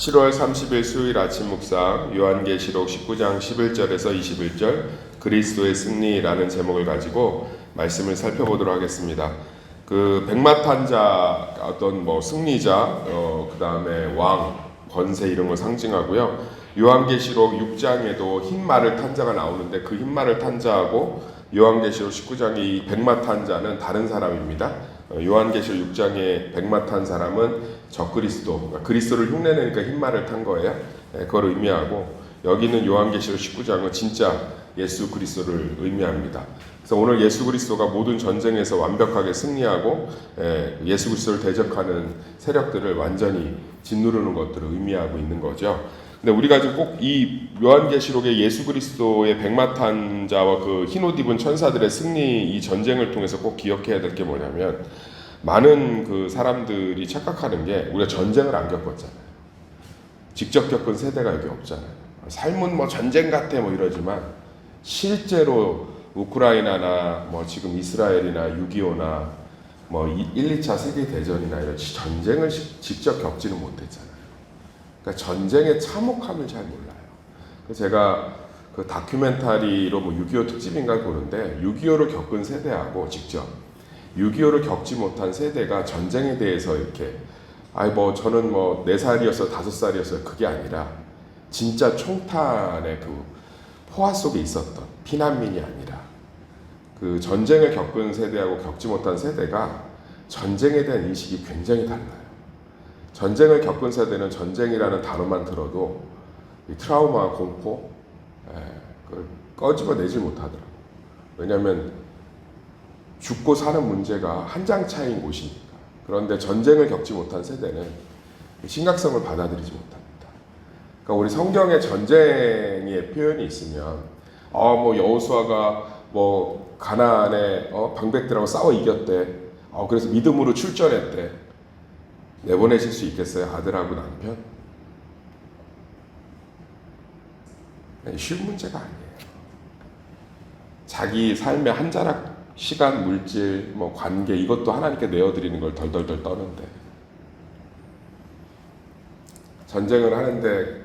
7월 30일 수요일 아침 묵상 요한계시록 19장 11절에서 21절 그리스도의 승리라는 제목을 가지고 말씀을 살펴보도록 하겠습니다. 그 백마탄자 어떤 승리자 그 다음에 왕 권세 이런 걸 상징하고요. 요한계시록 6장에도 흰 말을 탄 자가 나오는데 그 흰 말을 탄 자하고 요한계시록 19장의 이 백마탄 자는 다른 사람입니다. 요한계시록 6장의 백마 탄 사람은 적그리스도, 그러니까 그리스도를 흉내내니까 흰말을 탄 거예요. 그걸 의미하고 여기는 요한계시록 19장은 진짜 예수 그리스도를 의미합니다. 그래서 오늘 예수 그리스도가 모든 전쟁에서 완벽하게 승리하고 예수 그리스도를 대적하는 세력들을 완전히 짓누르는 것들을 의미하고 있는 거죠. 근데 우리가 지금 꼭 이 요한계시록의 예수 그리스도의 백마 탄 자와 그 흰옷 입은 천사들의 승리 이 전쟁을 통해서 꼭 기억해야 될 게 뭐냐면 많은 그 사람들이 착각하는 게 우리가 전쟁을 안 겪었잖아요. 직접 겪은 세대가 여기 없잖아요. 삶은 전쟁 같아 이러지만 실제로 우크라이나나 지금 이스라엘이나 6.25나 1, 2차 세계대전이나 이런 전쟁을 직접 겪지는 못했잖아요. 그러니까 전쟁의 참혹함을 잘 몰라요. 제가 그 다큐멘터리로 6.25 특집인가 보는데 6.25를 겪은 세대하고 직접 6.25를 겪지 못한 세대가 전쟁에 대해서 이렇게 저는 4살이었어 5살이었어요 그게 아니라 진짜 총탄의 그 포화 속에 있었던 피난민이 아니라 그 전쟁을 겪은 세대하고 겪지 못한 세대가 전쟁에 대한 인식이 굉장히 달라요. 전쟁을 겪은 세대는 전쟁이라는 단어만 들어도 이 트라우마, 공포 그걸 꺼집어내질 못하더라고요. 왜냐하면 죽고 사는 문제가 한 장 차이인 곳이니까. 그런데 전쟁을 겪지 못한 세대는 심각성을 받아들이지 못합니다. 그러니까 우리 성경에 전쟁의 표현이 있으면 여호수아가 가나안에 방백들하고 싸워 이겼대. 그래서 믿음으로 출전했대. 내보내실 수 있겠어요? 아들하고 남편? 쉬운 문제가 아니에요. 자기 삶의 한 자락 시간, 물질, 관계 이것도 하나님께 내어드리는 걸 덜덜덜 떠는데 전쟁을 하는데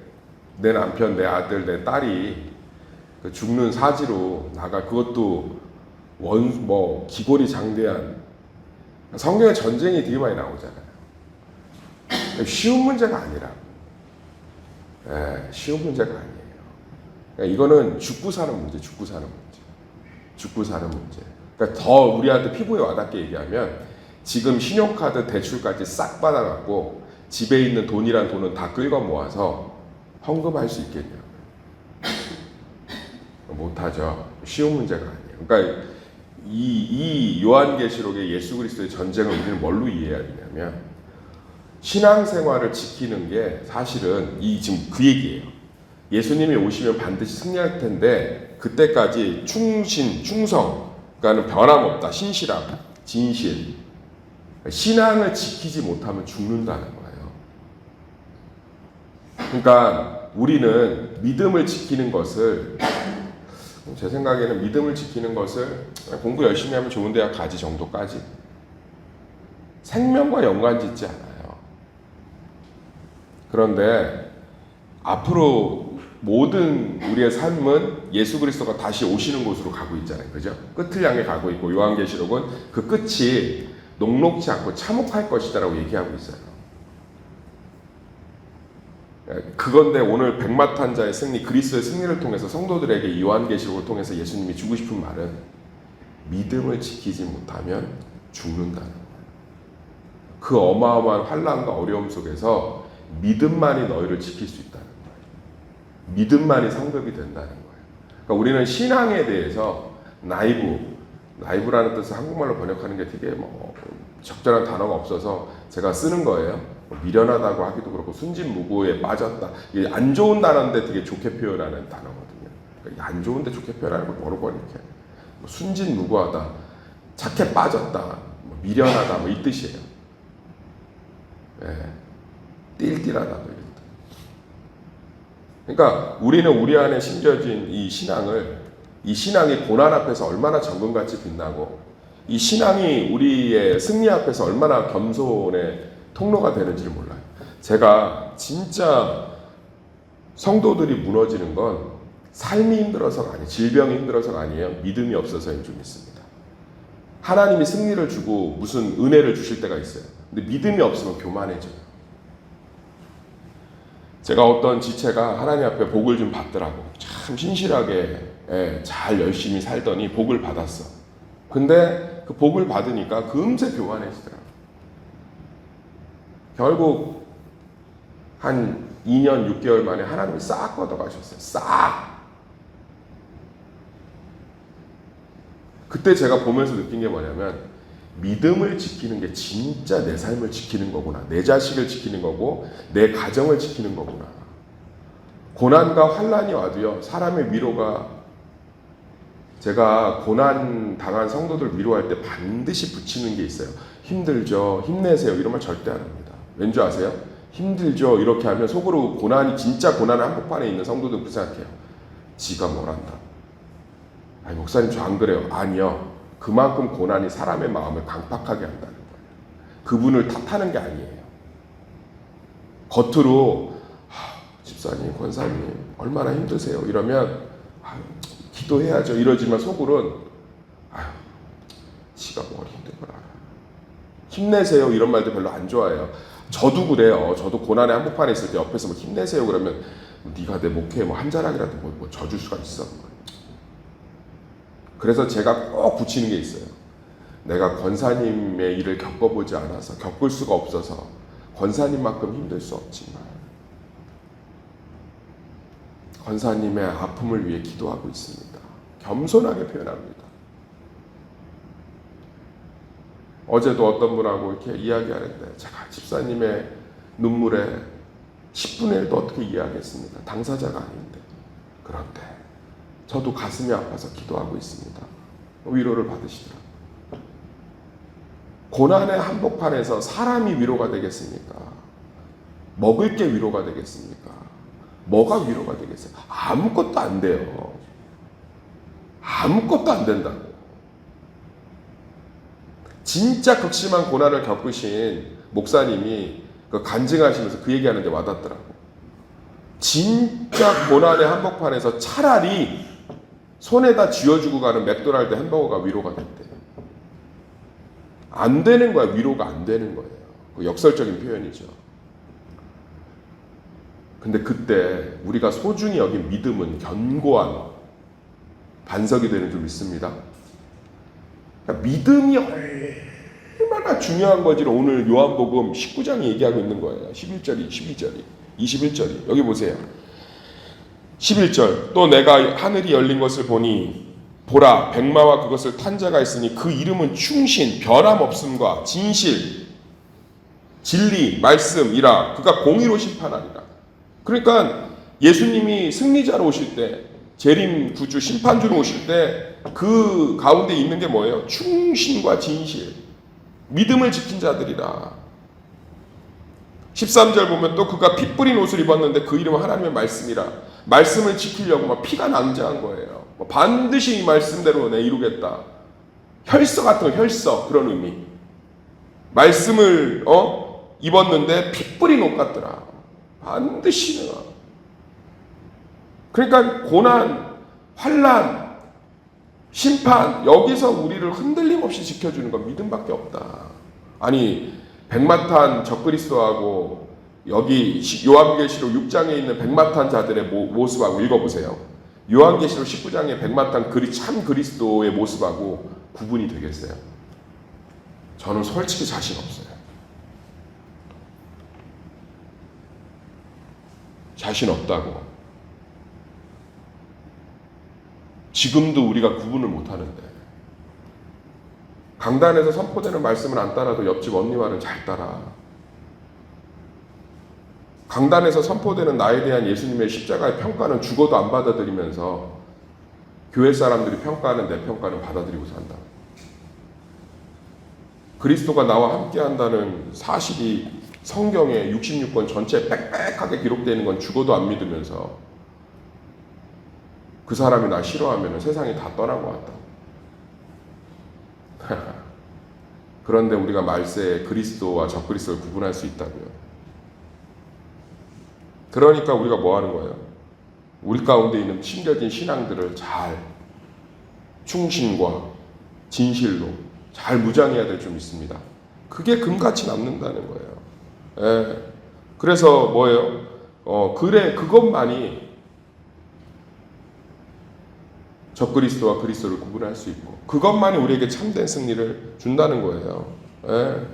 내 남편, 내 아들, 내 딸이 죽는 사지로 나가 그것도 기골이 장대한 성경에 전쟁이 되게 많이 나오잖아요. 쉬운 문제가 아니라 쉬운 문제가 아니에요. 그러니까 이거는 죽고 사는 문제. 그러니까 더 우리한테 피부에 와닿게 얘기하면 지금 신용카드 대출까지 싹 받아갖고 집에 있는 돈이란 돈은 다 끌고 모아서 헌금할 수 있겠냐고요. 못하죠. 쉬운 문제가 아니에요. 그러니까 이 요한계시록의 예수 그리스도의 전쟁을 우리는 뭘로 이해해야 되냐면 신앙생활을 지키는 게 사실은 지금 그 얘기예요. 예수님이 오시면 반드시 승리할 텐데 그때까지 충성, 그러니까 변함없다, 신실함, 진실, 신앙을 지키지 못하면 죽는다는 거예요. 그러니까 우리는 믿음을 지키는 것을 제 생각에는 믿음을 지키는 것을 공부 열심히 하면 좋은 대학 가지 정도까지 생명과 연관짓지 않아요. 그런데 앞으로 모든 우리의 삶은 예수 그리스도가 다시 오시는 곳으로 가고 있잖아요. 그죠? 끝을 향해 가고 있고 요한계시록은 그 끝이 녹록지 않고 참혹할 것이다라고 얘기하고 있어요. 그건데 오늘 백마탄 자의 승리, 그리스도의 승리를 통해서 성도들에게 요한계시록을 통해서 예수님이 주고 싶은 말은 믿음을 지키지 못하면 죽는다는 거예요. 그 어마어마한 환난과 어려움 속에서 믿음만이 너희를 지킬 수 있다는 거예요. 믿음만이 상급이 된다는 거예요. 그러니까 우리는 신앙에 대해서 나이브라는 뜻을 한국말로 번역하는 게 되게 적절한 단어가 없어서 제가 쓰는 거예요. 미련하다고 하기도 그렇고 순진무구에 빠졌다. 이게 안 좋은 단어인데 되게 좋게 표현하는 단어거든요. 그러니까 안 좋은데 좋게 표현하는 걸 뭐라고 이렇게 순진무구하다, 착해 빠졌다, 미련하다 이 뜻이에요. 띨띨하다 그러니까 우리는 우리 안에 심겨진 이 신앙이 고난 앞에서 얼마나 정금같이 빛나고 이 신앙이 우리의 승리 앞에서 얼마나 겸손의 통로가 되는지를 몰라요. 제가 진짜 성도들이 무너지는 건 삶이 힘들어서가 아니에요. 질병이 힘들어서가 아니에요. 믿음이 없어서인 줄 믿습니다. 하나님이 승리를 주고 무슨 은혜를 주실 때가 있어요. 근데 믿음이 없으면 교만해져요. 제가 어떤 지체가 하나님 앞에 복을 좀 받더라고. 참 신실하게 잘 열심히 살더니 복을 받았어. 근데 그 복을 받으니까 금세 교만해지더라고. 결국 한 2년 6개월 만에 하나님이 싹 걷어가셨어요. 싹! 그때 제가 보면서 느낀 게 뭐냐면 믿음을 지키는 게 진짜 내 삶을 지키는 거구나. 내 자식을 지키는 거고 내 가정을 지키는 거구나. 고난과 환난이 와도요. 사람의 위로가 제가 고난 당한 성도들 위로할 때 반드시 붙이는 게 있어요. 힘들죠. 힘내세요. 이런 말 절대 안 합니다. 왠지 아세요? 힘들죠. 이렇게 하면 속으로 고난이 진짜 고난의 한복판에 있는 성도들 그 생각해요. 지가 뭘 한다. 아니 목사님 저 안 그래요. 아니요. 그만큼 고난이 사람의 마음을 강팍하게 한다는 거예요. 그분을 탓하는 게 아니에요. 겉으로 집사님, 권사님 얼마나 힘드세요. 이러면 기도해야죠. 이러지만 속으로는 지가 뭘 힘든 걸 알아. 힘내세요. 이런 말도 별로 안 좋아해요. 저도 그래요. 저도 고난의 한복판에 있을 때 옆에서 뭐 힘내세요 그러면 네가 내 목회에 뭐 한 자락이라도 뭐 져줄 수가 있어. 그래서 제가 꼭 붙이는 게 있어요. 내가 권사님의 일을 겪어보지 않아서 겪을 수가 없어서 권사님만큼 힘들 수 없지만 권사님의 아픔을 위해 기도하고 있습니다. 겸손하게 표현합니다. 어제도 어떤 분하고 이렇게 이야기하는데 제가 집사님의 눈물에 10분의 1도 어떻게 이해하겠습니까? 당사자가 아닌데. 그런데 저도 가슴이 아파서 기도하고 있습니다. 위로를 받으시더라고요. 고난의 한복판에서 사람이 위로가 되겠습니까? 먹을 게 위로가 되겠습니까? 뭐가 위로가 되겠어요? 아무것도 안 돼요. 아무것도 안 된다고. 진짜 극심한 고난을 겪으신 목사님이 간증하시면서 그 얘기하는데 와닿더라고. 진짜 고난의 한복판에서 차라리 손에다 쥐어주고 가는 맥도날드 햄버거가 위로가 됐대. 안 되는 거야. 위로가 안 되는 거예요. 그 역설적인 표현이죠. 근데 그때 우리가 소중히 여긴 믿음은 견고한 반석이 되는 줄 믿습니다. 그러니까 믿음이 얼마나 중요한 건지를 오늘 요한복음 19장이 얘기하고 있는 거예요. 11절이, 12절이, 21절이. 여기 보세요. 11절. 또 내가 하늘이 열린 것을 보니 보라 백마와 그것을 탄 자가 있으니 그 이름은 충신, 변함없음과 진실, 진리, 말씀이라. 그가 공의로 심판하리라. 그러니까 예수님이 승리자로 오실 때, 재림 구주 심판주로 오실 때 그 가운데 있는 게 뭐예요? 충신과 진실, 믿음을 지킨 자들이라. 13절 보면 또 그가 피 뿌린 옷을 입었는데 그 이름은 하나님의 말씀이라. 말씀을 지키려고 막 피가 낭자한 거예요. 반드시 이 말씀대로 내 이루겠다. 혈서 같은 거, 혈서, 그런 의미. 말씀을 입었는데 피 뿌린 옷 같더라. 반드시. 그러니까 고난, 환난, 심판, 여기서 우리를 흔들림 없이 지켜주는 건 믿음밖에 없다. 아니 백마탄 적그리스도하고 여기 요한계시록 6장에 있는 백마탄 자들의 모습하고 읽어보세요. 요한계시록 19장의 백마탄 참 그리스도의 모습하고 구분이 되겠어요? 저는 솔직히 자신 없어요. 자신 없다고. 지금도 우리가 구분을 못하는데 강단에서 선포되는 말씀은 안 따라도 옆집 언니 말은 잘 따라. 강단에서 선포되는 나에 대한 예수님의 십자가의 평가는 죽어도 안 받아들이면서 교회 사람들이 평가하는 내 평가는 받아들이고 산다. 그리스도가 나와 함께한다는 사실이 성경의 66권 전체에 빽빽하게 기록되어 있는 건 죽어도 안 믿으면서 그 사람이 나 싫어하면 세상이 다 떠나고 왔다. 그런데 우리가 말세에 그리스도와 적그리스도를 구분할 수 있다고요. 그러니까 우리가 뭐 하는 거예요? 우리 가운데 있는 심겨진 신앙들을 잘 충신과 진실로 잘 무장해야 될 좀 있습니다. 그게 금같이 남는다는 거예요. 예. 그래서 뭐예요? 그래, 그것만이 적그리스도와 그리스도를 구분할 수 있고, 그것만이 우리에게 참된 승리를 준다는 거예요. 예.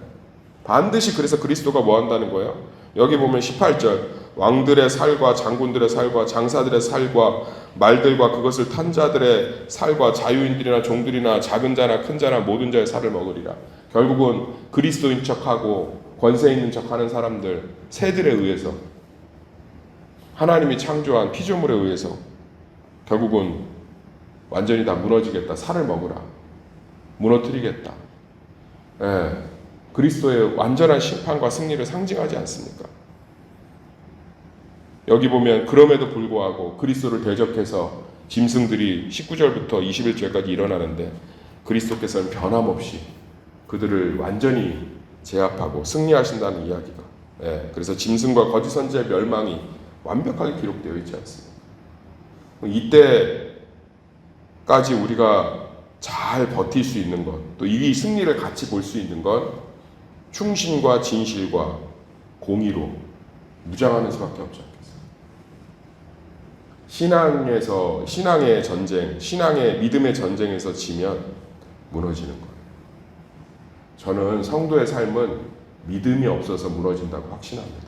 반드시 그래서 그리스도가 뭐 한다는 거예요? 여기 보면 18절, 왕들의 살과 장군들의 살과 장사들의 살과 말들과 그것을 탄 자들의 살과 자유인들이나 종들이나 작은 자나 큰 자나 모든 자의 살을 먹으리라. 결국은 그리스도인 척하고 권세 있는 척하는 사람들, 새들에 의해서, 하나님이 창조한 피조물에 의해서 결국은 완전히 다 무너지겠다. 살을 먹으라. 무너뜨리겠다. 예. 그리스도의 완전한 심판과 승리를 상징하지 않습니까? 여기 보면 그럼에도 불구하고 그리스도를 대적해서 짐승들이 19절부터 21절까지 일어나는데, 그리스도께서는 변함없이 그들을 완전히 제압하고 승리하신다는 이야기가, 예, 그래서 짐승과 거짓 선지자의 멸망이 완벽하게 기록되어 있지 않습니까? 이때까지 우리가 잘 버틸 수 있는 것, 또 이 승리를 같이 볼 수 있는 건 충신과 진실과 공의로 무장하는 수밖에 없죠. 신앙의 전쟁, 신앙의 믿음의 전쟁에서 지면 무너지는 거예요. 저는 성도의 삶은 믿음이 없어서 무너진다고 확신합니다.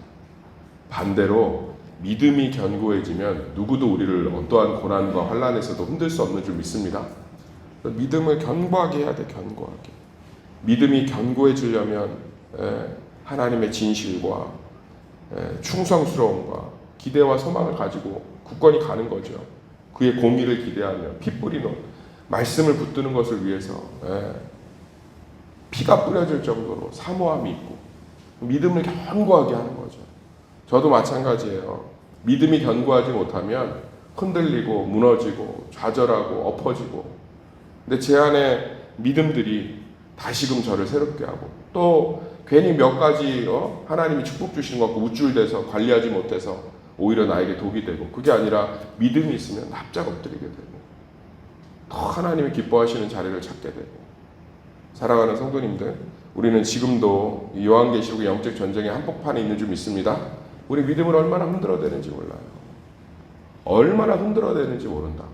반대로 믿음이 견고해지면 누구도 우리를 어떠한 고난과 환난에서도 흔들 수 없는 줄 믿습니다. 믿음을 견고하게 해야 돼, 견고하게. 믿음이 견고해지려면 하나님의 진실과 충성스러움과 기대와 소망을 가지고 굳건히 가는 거죠. 그의 공의를 기대하며 피 뿌리는 말씀을 붙드는 것을 위해서 피가 뿌려질 정도로 사모함이 있고 믿음을 견고하게 하는 거죠. 저도 마찬가지예요. 믿음이 견고하지 못하면 흔들리고 무너지고 좌절하고 엎어지고, 근데 제 안에 믿음들이 다시금 저를 새롭게 하고, 또 괜히 몇 가지 하나님이 축복 주시는 것 같고 우쭐대서 관리하지 못해서 오히려 나에게 독이 되고, 그게 아니라 믿음이 있으면 납작 엎드리게 되고 더 하나님이 기뻐하시는 자리를 찾게 되고. 사랑하는 성도님들, 우리는 지금도 요한계시록의 영적 전쟁의 한복판에 있는 줄 믿습니다. 우리 믿음을 얼마나 흔들어대는지 몰라요. 얼마나 흔들어대는지 모른다고.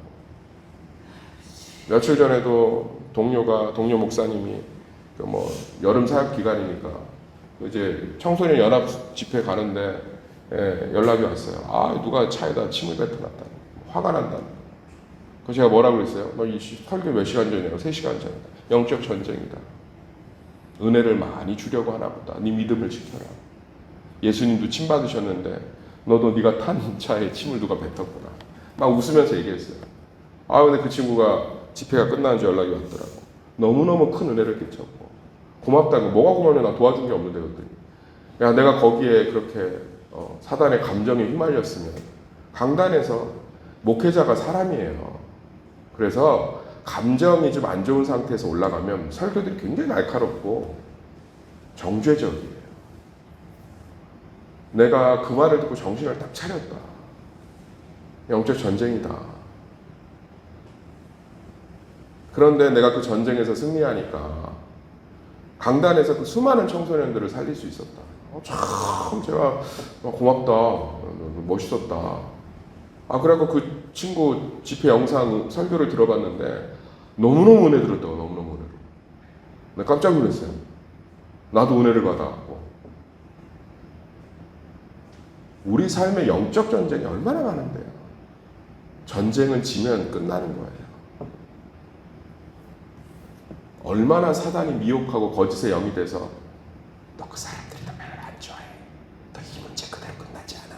며칠 전에도 동료 목사님이 여름 사역 기간이니까 이제 청소년 연합 집회 가는데 연락이 왔어요. 누가 차에다 침을 뱉어놨다. 화가 난다. 그래서 제가 뭐라고 그랬어요? 너 이 설교 몇 시간 전이라고? 3시간 전이다. 영적 전쟁이다. 은혜를 많이 주려고 하나 보다. 네 믿음을 지켜라. 예수님도 침 받으셨는데 너도 네가 탄 차에 침을 누가 뱉었구나. 막 웃으면서 얘기했어요. 근데 그 친구가 집회가 끝나는 지 연락이 왔더라고. 너무너무 큰 은혜를 끼쳤고 고맙다고. 뭐가 고마우냐, 나 도와준 게 없는데. 그랬더니 야, 내가 거기에 그렇게 사단의 감정에 휘말렸으면, 강단에서 목회자가 사람이에요. 그래서 감정이 좀 안 좋은 상태에서 올라가면 설교들이 굉장히 날카롭고 정죄적이에요. 내가 그 말을 듣고 정신을 딱 차렸다. 영적 전쟁이다. 그런데 내가 그 전쟁에서 승리하니까 강단에서 그 수많은 청소년들을 살릴 수 있었다. 참 제가 고맙다. 멋있었다. 그래갖고 그 친구 집회 영상 설교를 들어봤는데 너무너무 은혜 들었다고. 너무너무 은혜로. 내가 깜짝 놀랐어요. 나도 은혜를 받아갖고. 우리 삶의 영적 전쟁이 얼마나 많은데요. 전쟁은 지면 끝나는 거예요. 얼마나 사단이 미혹하고 거짓의 영이 돼서 너 그 사람들이 너 별로 안 좋아해. 너 이 문제 그대로 끝나지 않아.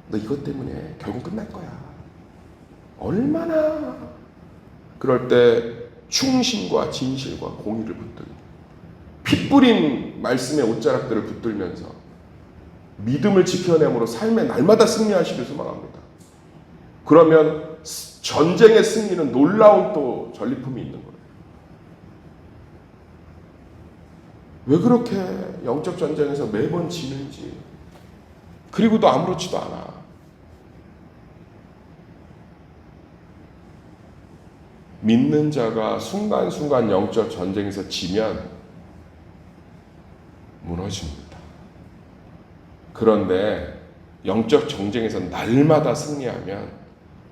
너 이것 때문에 결국 끝날 거야. 얼마나. 그럴 때 충신과 진실과 공의를 붙들고 피 뿌린 말씀의 옷자락들을 붙들면서 믿음을 지켜내므로 삶의 날마다 승리하시길 소망합니다. 그러면 전쟁의 승리는 놀라운 또 전리품이 있는 거예요. 왜 그렇게 영적 전쟁에서 매번 지는지 그리고도 아무렇지도 않아. 믿는 자가 순간순간 영적 전쟁에서 지면 무너집니다. 그런데 영적 전쟁에서 날마다 승리하면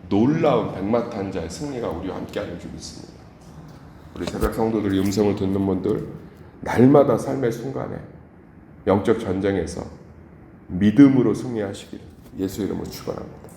놀라운 백마탄자의 승리가 우리와 함께하는 줄 믿습니다. 우리 새벽 성도들이 음성을 듣는 분들, 날마다 삶의 순간에 영적 전쟁에서 믿음으로 승리하시길 예수 이름으로 축원합니다.